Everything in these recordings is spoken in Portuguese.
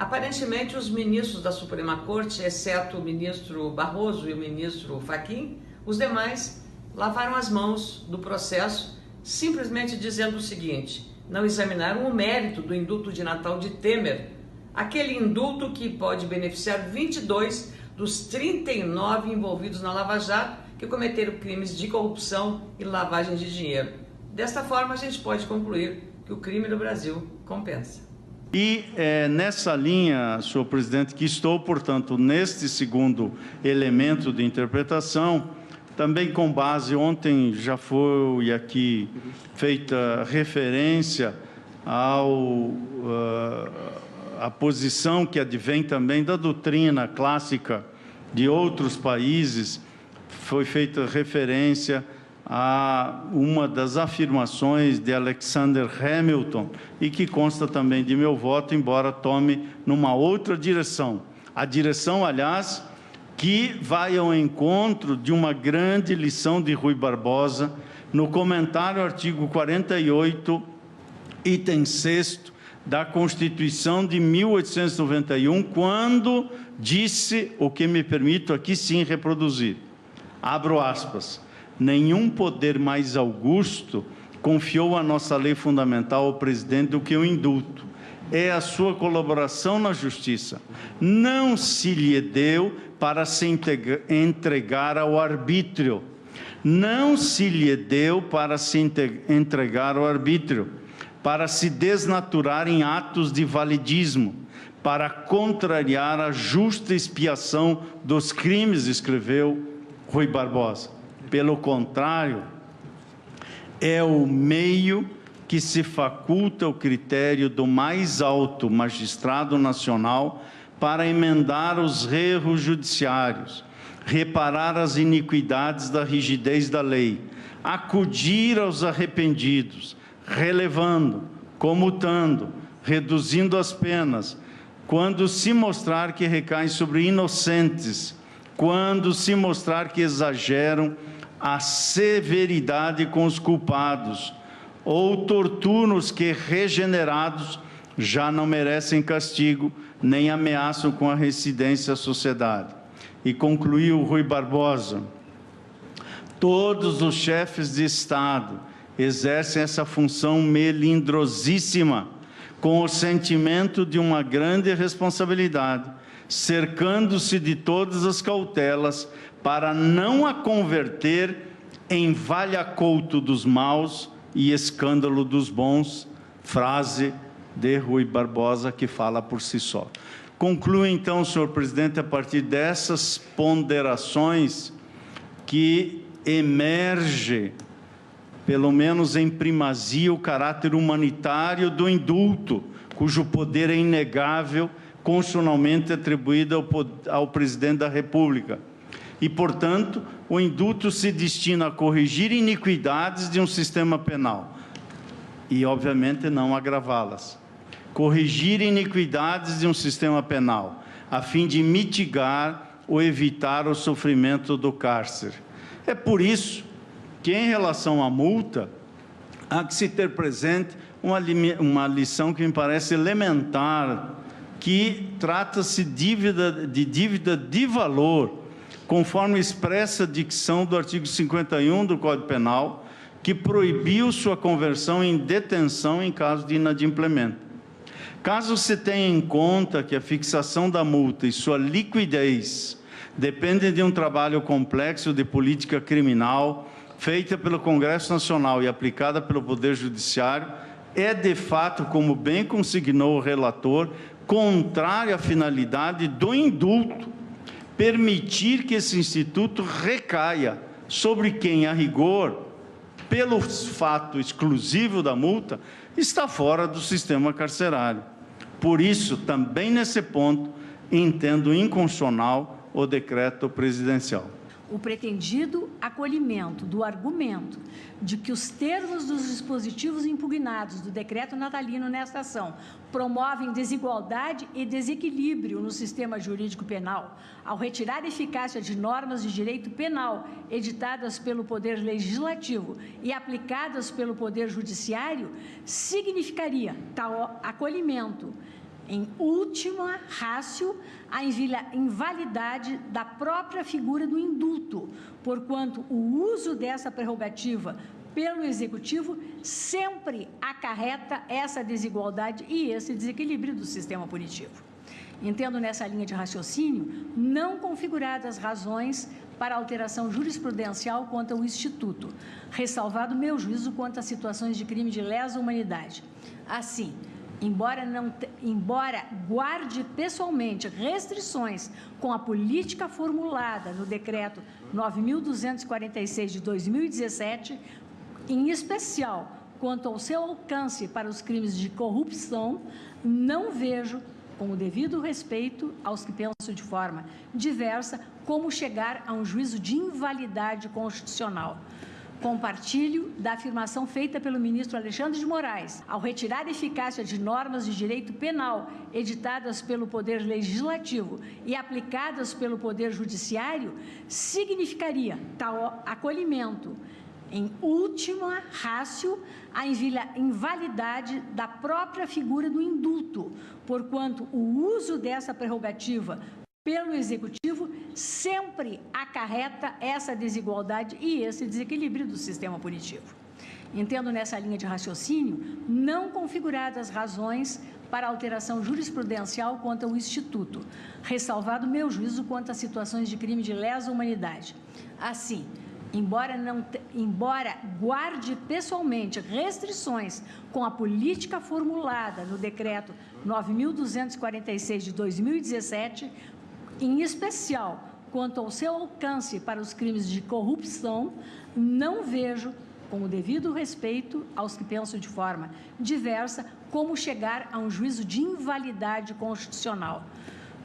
Aparentemente, os ministros da Suprema Corte, exceto o ministro Barroso e o ministro Fachin, os demais lavaram as mãos do processo, simplesmente dizendo o seguinte: não examinaram o mérito do indulto de Natal de Temer, aquele indulto que pode beneficiar 22 dos 39 envolvidos na Lava Jato que cometeram crimes de corrupção e lavagem de dinheiro. Desta forma, a gente pode concluir que o crime no Brasil compensa. E nessa linha, senhor presidente, que estou, portanto, neste segundo elemento de interpretação, também com base, ontem já foi aqui feita referência à posição que advém também da doutrina clássica de outros países, foi feita referência a uma das afirmações de Alexander Hamilton e que consta também de meu voto, embora tome numa outra direção. A direção, aliás, que vai ao encontro de uma grande lição de Rui Barbosa no comentário ao artigo 48, item 6º da Constituição de 1891, quando disse o que me permito aqui sim reproduzir. Abro aspas. Nenhum poder mais augusto confiou a nossa lei fundamental ao presidente do que o indulto. É a sua colaboração na justiça. Não se lhe deu para se entregar ao arbítrio. Não se lhe deu para se entregar ao arbítrio, para se desnaturar em atos de validismo, para contrariar a justa expiação dos crimes, escreveu Rui Barbosa. Pelo contrário, é o meio que se faculta o critério do mais alto magistrado nacional para emendar os erros judiciários, reparar as iniquidades da rigidez da lei, acudir aos arrependidos, relevando, comutando, reduzindo as penas, quando se mostrar que recaem sobre inocentes, quando se mostrar que exageram a severidade com os culpados, ou torturam os que, regenerados, já não merecem castigo, nem ameaçam com a reincidência à sociedade. E concluiu Rui Barbosa: todos os chefes de Estado exercem essa função melindrosíssima, com o sentimento de uma grande responsabilidade, cercando-se de todas as cautelas para não a converter em valha-couto dos maus e escândalo dos bons, frase de Rui Barbosa que fala por si só. Concluo então, senhor presidente, a partir dessas ponderações que emerge, pelo menos em primazia, o caráter humanitário do indulto, cujo poder é inegável, constitucionalmente atribuído ao presidente da República. E, portanto, o indulto se destina a corrigir iniquidades de um sistema penal e, obviamente, não agravá-las. Corrigir iniquidades de um sistema penal, a fim de mitigar ou evitar o sofrimento do cárcere. É por isso que, em relação à multa, há que se ter presente uma lição que me parece elementar, que trata-se de dívida de valor, conforme expressa a dicção do artigo 51 do Código Penal, que proibiu sua conversão em detenção em caso de inadimplemento. Caso se tenha em conta que a fixação da multa e sua liquidez dependem de um trabalho complexo de política criminal, feita pelo Congresso Nacional e aplicada pelo Poder Judiciário, é de fato, como bem consignou o relator, contrário à finalidade do indulto, permitir que esse instituto recaia sobre quem, a rigor, pelo fato exclusivo da multa, está fora do sistema carcerário. Por isso, também nesse ponto, entendo inconstitucional o decreto presidencial. O pretendido acolhimento do argumento de que os termos dos dispositivos impugnados do decreto natalino nesta ação promovem desigualdade e desequilíbrio no sistema jurídico penal, ao retirar a eficácia de normas de direito penal editadas pelo Poder Legislativo e aplicadas pelo Poder Judiciário, significaria tal acolhimento em última ratio, a invalidade da própria figura do indulto, porquanto o uso dessa prerrogativa pelo Executivo sempre acarreta essa desigualdade e esse desequilíbrio do sistema punitivo. Entendo nessa linha de raciocínio não configuradas razões para alteração jurisprudencial quanto ao Instituto, ressalvado meu juízo quanto a situações de crime de lesa humanidade. Assim, embora guarde pessoalmente restrições com a política formulada no Decreto 9.246 de 2017, em especial quanto ao seu alcance para os crimes de corrupção, não vejo, com o devido respeito aos que pensam de forma diversa, como chegar a um juízo de invalidade constitucional. Compartilho da afirmação feita pelo ministro Alexandre de Moraes, ao retirar a eficácia de normas de direito penal editadas pelo Poder Legislativo e aplicadas pelo Poder Judiciário, significaria tal acolhimento, em última ratio, a invalidade da própria figura do indulto, porquanto o uso dessa prerrogativa pelo Executivo sempre acarreta essa desigualdade e esse desequilíbrio do sistema punitivo. Entendo nessa linha de raciocínio não configuradas razões para alteração jurisprudencial quanto ao Instituto, ressalvado meu juízo quanto a situações de crime de lesa humanidade. Assim, embora guarde pessoalmente restrições com a política formulada no Decreto 9.246 de 2017, em especial quanto ao seu alcance para os crimes de corrupção, não vejo, com o devido respeito aos que pensam de forma diversa, como chegar a um juízo de invalidade constitucional.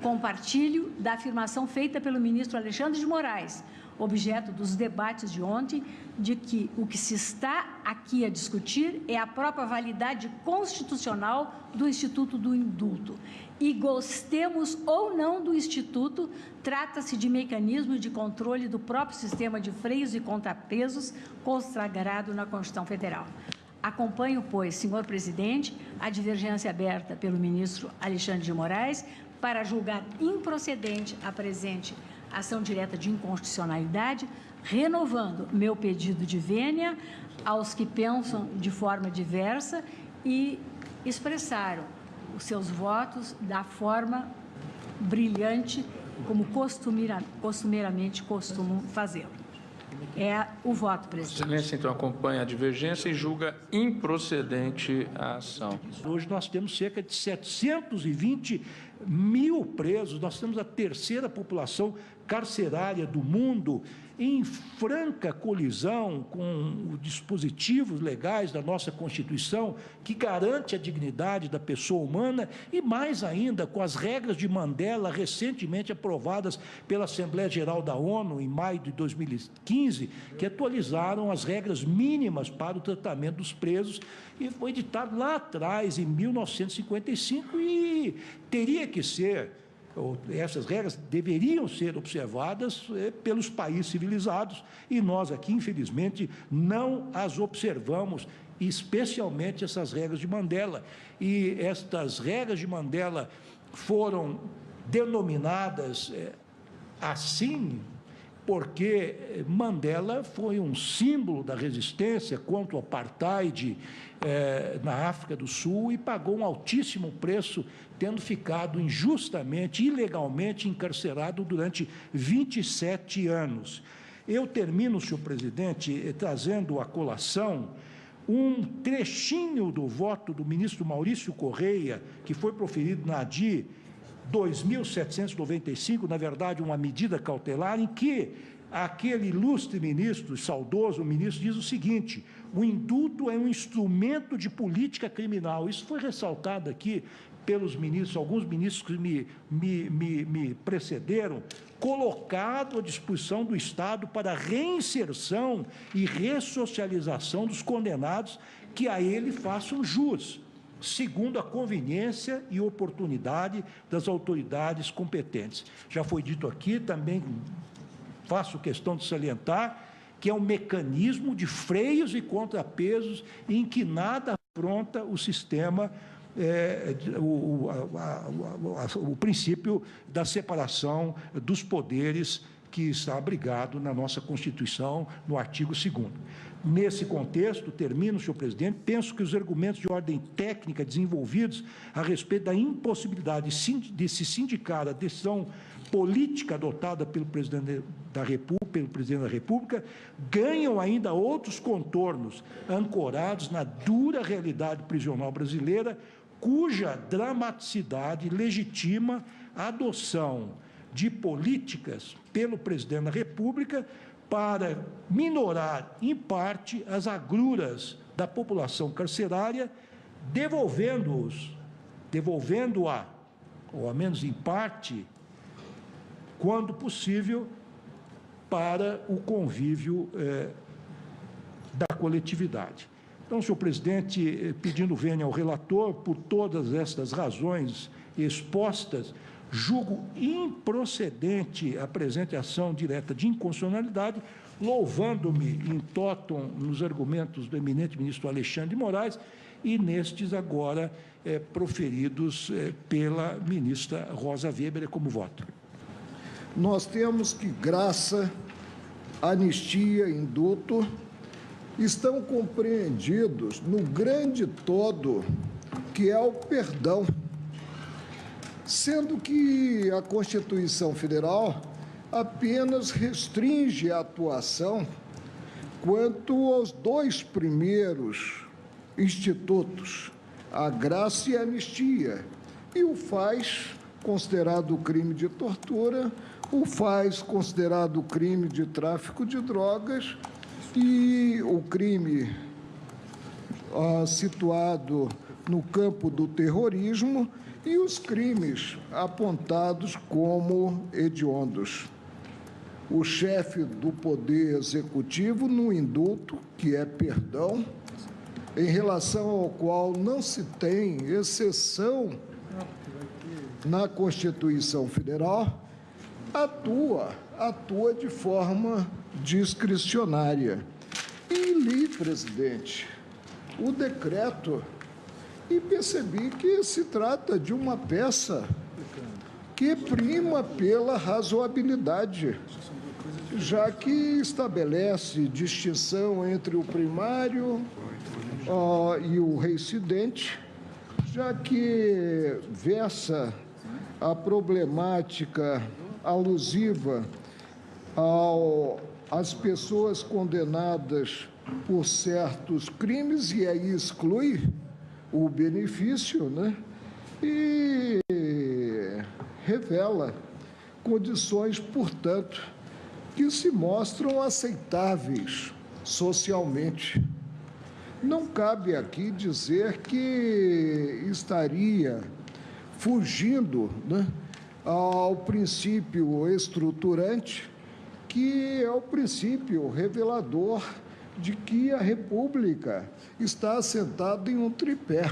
Compartilho da afirmação feita pelo ministro Alexandre de Moraes, objeto dos debates de ontem, de que o que se está aqui a discutir é a própria validade constitucional do Instituto do Indulto. E gostemos ou não do Instituto, trata-se de mecanismo de controle do próprio sistema de freios e contrapesos consagrado na Constituição Federal. Acompanho, pois, senhor presidente, a divergência aberta pelo ministro Alexandre de Moraes para julgar improcedente a presente ação direta de inconstitucionalidade, renovando meu pedido de vênia aos que pensam de forma diversa e expressaram os seus votos da forma brilhante, como costumeiramente costumam fazê-lo. É o voto, presidente. Excelência, então, acompanha a divergência e julga improcedente a ação. Hoje nós temos cerca de 720 mil presos, nós temos a terceira população carcerária do mundo, em franca colisão com os dispositivos legais da nossa Constituição, que garante a dignidade da pessoa humana, e mais ainda com as regras de Mandela, recentemente aprovadas pela Assembleia Geral da ONU, em maio de 2015, que atualizaram as regras mínimas para o tratamento dos presos, e foi editado lá atrás, em 1955, e teria que ser, essas regras deveriam ser observadas pelos países civilizados, e nós aqui, infelizmente, não as observamos, especialmente essas regras de Mandela. E estas regras de Mandela foram denominadas assim porque Mandela foi um símbolo da resistência contra o apartheid na África do Sul e pagou um altíssimo preço, tendo ficado injustamente, ilegalmente encarcerado durante 27 anos. Eu termino, senhor presidente, trazendo à colação um trechinho do voto do ministro Maurício Correia, que foi proferido na ADI 2.795, na verdade, uma medida cautelar, em que aquele ilustre ministro, saudoso ministro, diz o seguinte: o indulto é um instrumento de política criminal. Isso foi ressaltado aqui pelos ministros, alguns ministros que me precederam, colocado à disposição do Estado para reinserção e ressocialização dos condenados que a ele façam jus, segundo a conveniência e oportunidade das autoridades competentes. Já foi dito aqui, também faço questão de salientar, que é um mecanismo de freios e contrapesos em que nada afronta o sistema o princípio da separação dos poderes que está abrigado na nossa Constituição, no artigo 2º. Nesse contexto, termino, senhor presidente, penso que os argumentos de ordem técnica desenvolvidos a respeito da impossibilidade de se sindicar a decisão política adotada pelo presidente da República ganham ainda outros contornos ancorados na dura realidade prisional brasileira, cuja dramaticidade legitima a adoção de políticas pelo presidente da República para minorar, em parte, as agruras da população carcerária, devolvendo-a, ou ao menos em parte, quando possível, para o convívio da coletividade. Então, senhor presidente, pedindo vênia ao relator, por todas estas razões expostas, julgo improcedente a presente ação direta de inconstitucionalidade, louvando-me in totum nos argumentos do eminente ministro Alexandre de Moraes e nestes agora proferidos pela ministra Rosa Weber, como voto. Nós temos que graça, anistia, indulto estão compreendidos no grande todo que é o perdão, sendo que a Constituição Federal apenas restringe a atuação quanto aos dois primeiros institutos, a graça e a anistia, e o faz considerado crime de tortura, o faz considerado crime de tráfico de drogas e o crime situado no campo do terrorismo e os crimes apontados como hediondos. O chefe do Poder Executivo, no indulto, que é perdão, em relação ao qual não se tem exceção na Constituição Federal, atua de forma discricionária. E li, presidente, o decreto e percebi que se trata de uma peça que prima pela razoabilidade, já que estabelece distinção entre o primário e o reincidente, já que versa a problemática alusiva às pessoas condenadas por certos crimes, e aí exclui o benefício, né? E revela condições, portanto, que se mostram aceitáveis socialmente. Não cabe aqui dizer que estaria fugindo, né, ao princípio estruturante, que é o princípio revelador de que a República está assentada em um tripé,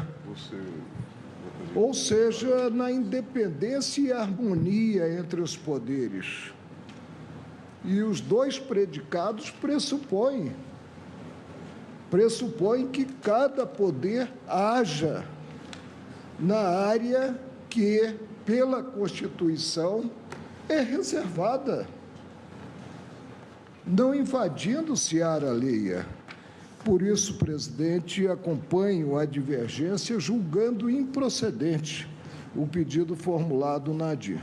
ou seja, na independência e harmonia entre os poderes. E os dois predicados pressupõem que cada poder haja na área que, pela Constituição, é reservada, não invadindo seara alheia. Por isso, presidente, acompanho a divergência, julgando improcedente o pedido formulado na ADI.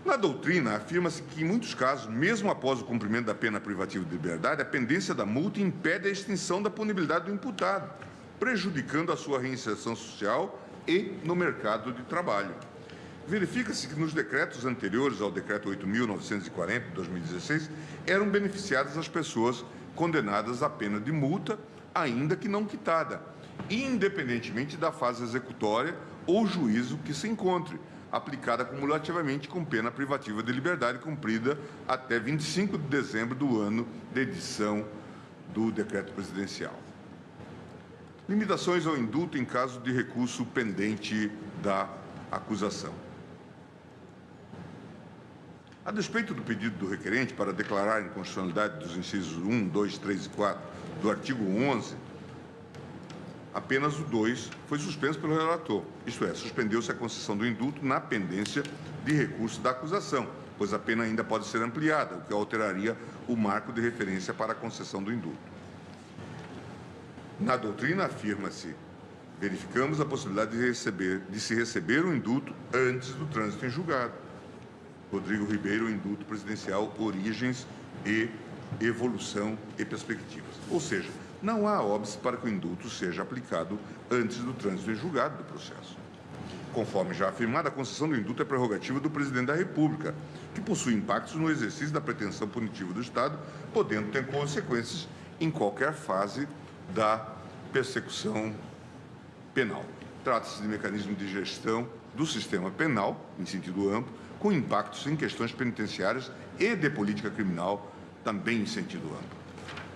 Na doutrina, afirma-se que, em muitos casos, mesmo após o cumprimento da pena privativa de liberdade, a pendência da multa impede a extinção da punibilidade do imputado, prejudicando a sua reinserção social e no mercado de trabalho. Verifica-se que nos decretos anteriores ao Decreto 8.940, de 2016, eram beneficiadas as pessoas condenadas à pena de multa, ainda que não quitada, independentemente da fase executória ou juízo que se encontre, aplicada cumulativamente com pena privativa de liberdade cumprida até 25 de dezembro do ano de edição do decreto presidencial. Limitações ao indulto em caso de recurso pendente da acusação. A despeito do pedido do requerente para declarar a inconstitucionalidade dos incisos 1, 2, 3 e 4 do artigo 11 Apenas o 2 foi suspenso pelo relator, isto é, suspendeu-se a concessão do indulto na pendência de recurso da acusação, pois a pena ainda pode ser ampliada, o que alteraria o marco de referência para a concessão do indulto. Na doutrina afirma-se: verificamos a possibilidade de se receber o indulto antes do trânsito em julgado. Rodrigo Ribeiro, indulto presidencial, origens e evolução e perspectivas. Ou seja, não há óbice para que o indulto seja aplicado antes do trânsito em julgado do processo. Conforme já afirmado, a concessão do indulto é prerrogativa do Presidente da República, que possui impactos no exercício da pretensão punitiva do Estado, podendo ter consequências em qualquer fase da persecução penal. Trata-se de mecanismo de gestão do sistema penal, em sentido amplo, com impactos em questões penitenciárias e de política criminal, também em sentido amplo.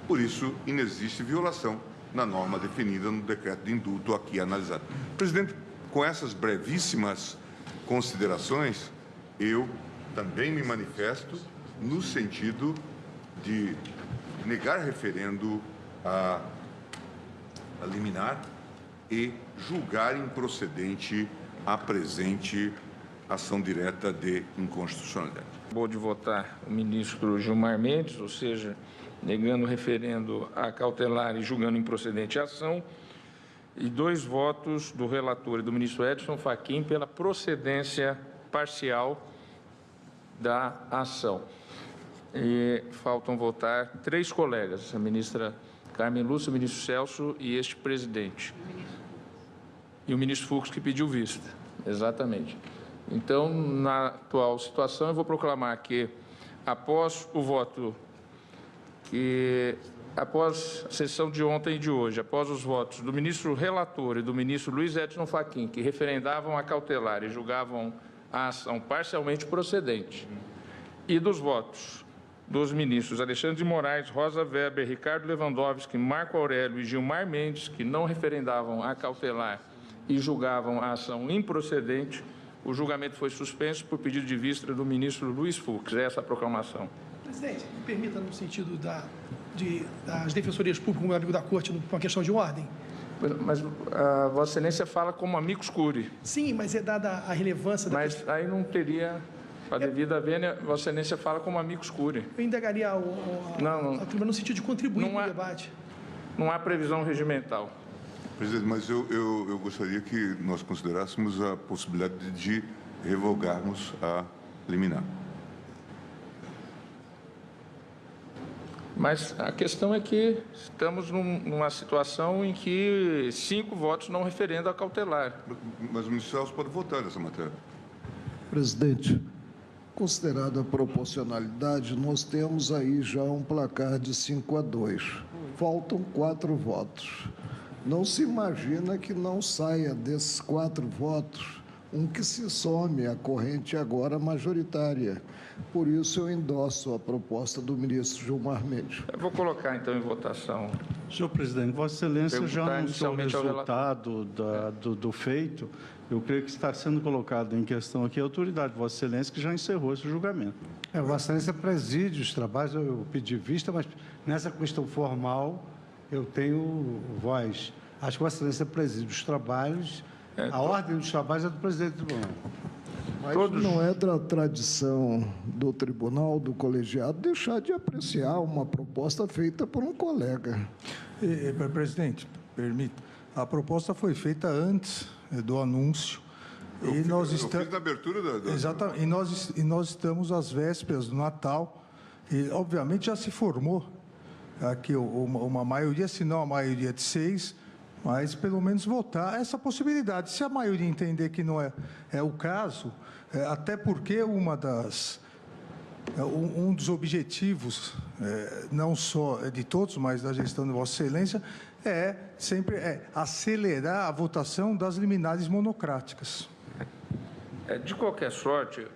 Por isso, inexiste violação na norma definida no decreto de indulto aqui analisado. Presidente, com essas brevíssimas considerações, eu também me manifesto no sentido de negar referendo a liminar e julgar improcedente a presente ação direta de inconstitucionalidade. Acabou de votar o ministro Gilmar Mendes, ou seja, negando o referendo a cautelar e julgando improcedente a ação, e 2 votos do relator e do ministro Edson Fachin pela procedência parcial da ação. E faltam votar 3 colegas, a ministra Carmen Lúcia, o ministro Celso e este presidente. E o ministro Fux, que pediu vista. Exatamente. Então, na atual situação, eu vou proclamar que, após o voto, após a sessão de ontem e de hoje, após os votos do ministro relator e do ministro Luiz Edson Fachin, que referendavam a cautelar e julgavam a ação parcialmente procedente, e dos votos dos ministros Alexandre de Moraes, Rosa Weber, Ricardo Lewandowski, Marco Aurélio e Gilmar Mendes, que não referendavam a cautelar e julgavam a ação improcedente, o julgamento foi suspenso por pedido de vista do ministro Luiz Fux. É essa a proclamação. Presidente, me permita, no sentido das defensorias públicas, como amigo da Corte, uma questão de ordem. Mas a Vossa Excelência fala como amicus curiae. Sim, mas é dada a relevância da questão. Mas aí não teria, a devida vênia, Vossa Excelência fala como amicus curiae. Eu indagaria a tribuna no sentido de contribuir para o debate. Não há previsão regimental. Presidente, mas eu gostaria que nós considerássemos a possibilidade de revogarmos a liminar. Mas a questão é que estamos numa situação em que 5 votos não referendam a cautelar. Mas o ministro Celso pode votar nessa matéria. Presidente, considerada a proporcionalidade, nós temos aí já um placar de 5-2. Faltam 4 votos. Não se imagina que não saia desses 4 votos um que se some à corrente agora majoritária. Por isso, eu endosso a proposta do ministro Gilmar Mendes. Eu vou colocar, então, em votação. Senhor presidente, Vossa Excelência já anunciou o resultado do feito. Eu creio que está sendo colocado em questão aqui a autoridade de Vossa Excelência, que já encerrou esse julgamento. Vossa Excelência preside os trabalhos, eu pedi vista, mas nessa questão formal eu tenho voz. Acho que Vossa Excelência preside os trabalhos, a ordem dos trabalhos é do presidente do tribunal. Mas não é da tradição do tribunal, do colegiado, deixar de apreciar uma proposta feita por um colega. Presidente, permita, a proposta foi feita antes do anúncio. Eu fiz na abertura da... Exatamente, e nós estamos às vésperas do Natal, e obviamente já se formou aqui uma maioria, se não a maioria de 6, mas pelo menos votar essa possibilidade. Se a maioria entender que não é o caso, até porque um dos objetivos, não só de todos, mas da gestão de Vossa Excelência, sempre acelerar a votação das liminares monocráticas. De qualquer sorte,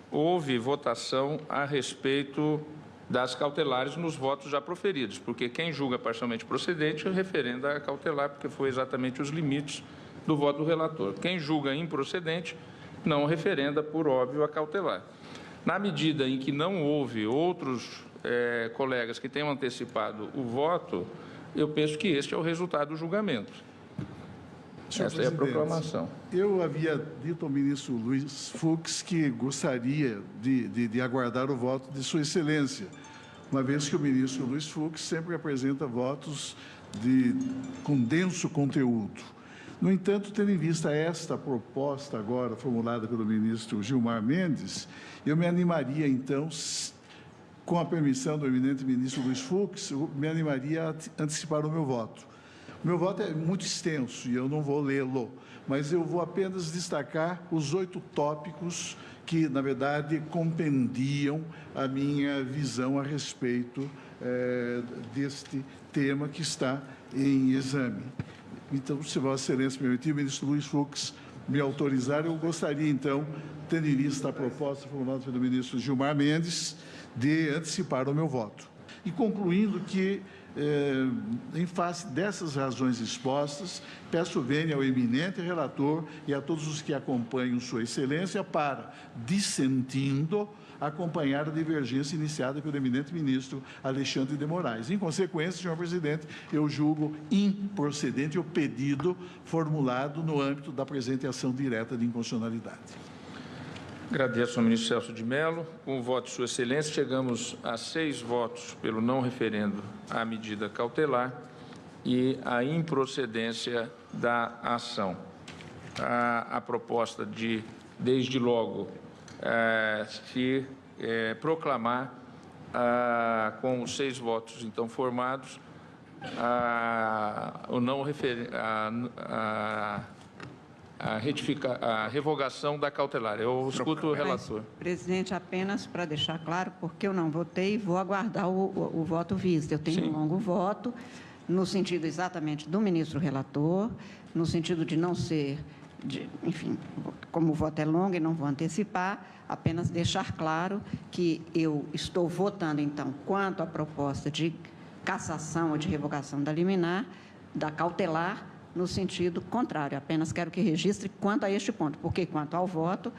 houve votação a respeito das cautelares nos votos já proferidos, porque quem julga parcialmente procedente referenda a cautelar, porque foi exatamente os limites do voto do relator. Quem julga improcedente não referenda, por óbvio, a cautelar. Na medida em que não houve outros colegas que tenham antecipado o voto, eu penso que este é o resultado do julgamento. Essa é a proclamação. Eu havia dito ao ministro Luiz Fux que gostaria de aguardar o voto de Sua Excelência, uma vez que o ministro Luiz Fux sempre apresenta votos com denso conteúdo. No entanto, tendo em vista esta proposta agora formulada pelo ministro Gilmar Mendes, eu me animaria, então, com a permissão do eminente ministro Luiz Fux, eu me animaria a antecipar o meu voto. O meu voto é muito extenso e eu não vou lê-lo, mas eu vou apenas destacar os 8 tópicos que, na verdade, compendiam a minha visão a respeito deste tema que está em exame. Então, se Vossa Excelência me permitir, o ministro Luiz Fux me autorizar, eu gostaria, então, tendo em vista a proposta formulada pelo ministro Gilmar Mendes, de antecipar o meu voto. E concluindo que, em face dessas razões expostas, peço vênia ao eminente relator e a todos os que acompanham Sua Excelência para, dissentindo, acompanhar a divergência iniciada pelo eminente ministro Alexandre de Moraes. Em consequência, senhor presidente, eu julgo improcedente o pedido formulado no âmbito da presente ação direta de inconstitucionalidade. Agradeço ao ministro Celso de Mello. Com o voto de Sua Excelência, chegamos a 6 votos pelo não referendo à medida cautelar e a improcedência da ação. A proposta de, desde logo, se proclamar, com os 6 votos então formados, o não a revogação da cautelar. Eu escuto o relator. Presidente, apenas para deixar claro, porque eu não votei, vou aguardar o voto vista. Eu tenho um longo voto, no sentido exatamente do ministro relator, no sentido de não ser, enfim, como o voto é longo e não vou antecipar, apenas deixar claro que eu estou votando, então, quanto à proposta de cassação ou de revogação da liminar, da cautelar, no sentido contrário. Apenas quero que registre quanto a este ponto, porque quanto ao voto,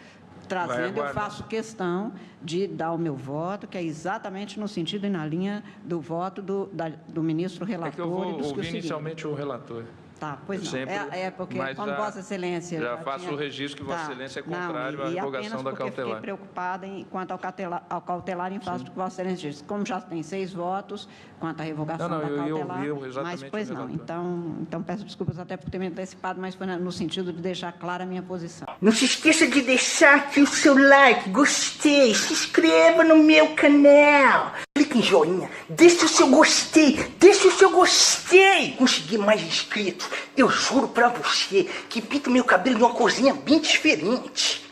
trazendo, eu faço questão de dar o meu voto, que é exatamente no sentido e na linha do voto do ministro relator. É que eu vou ouvir inicialmente o relator. Tá, pois não. Sempre, porque, como Vossa Excelência... Já faço o registro que Vossa Excelência é contrário à revogação da cautelar. Fiquei preocupada quanto ao cautelar em face do que Vossa Excelência disse. Como já tem 6 votos quanto à revogação da cautelar, mas, pois não. Então, peço desculpas até por ter me antecipado, mas foi no sentido de deixar clara a minha posição. Não se esqueça de deixar aqui o seu like, gostei, se inscreva no meu canal. Clique em joinha, deixe o seu gostei, Consegui mais inscritos. Eu juro pra você que pinto meu cabelo de uma corzinha bem diferente.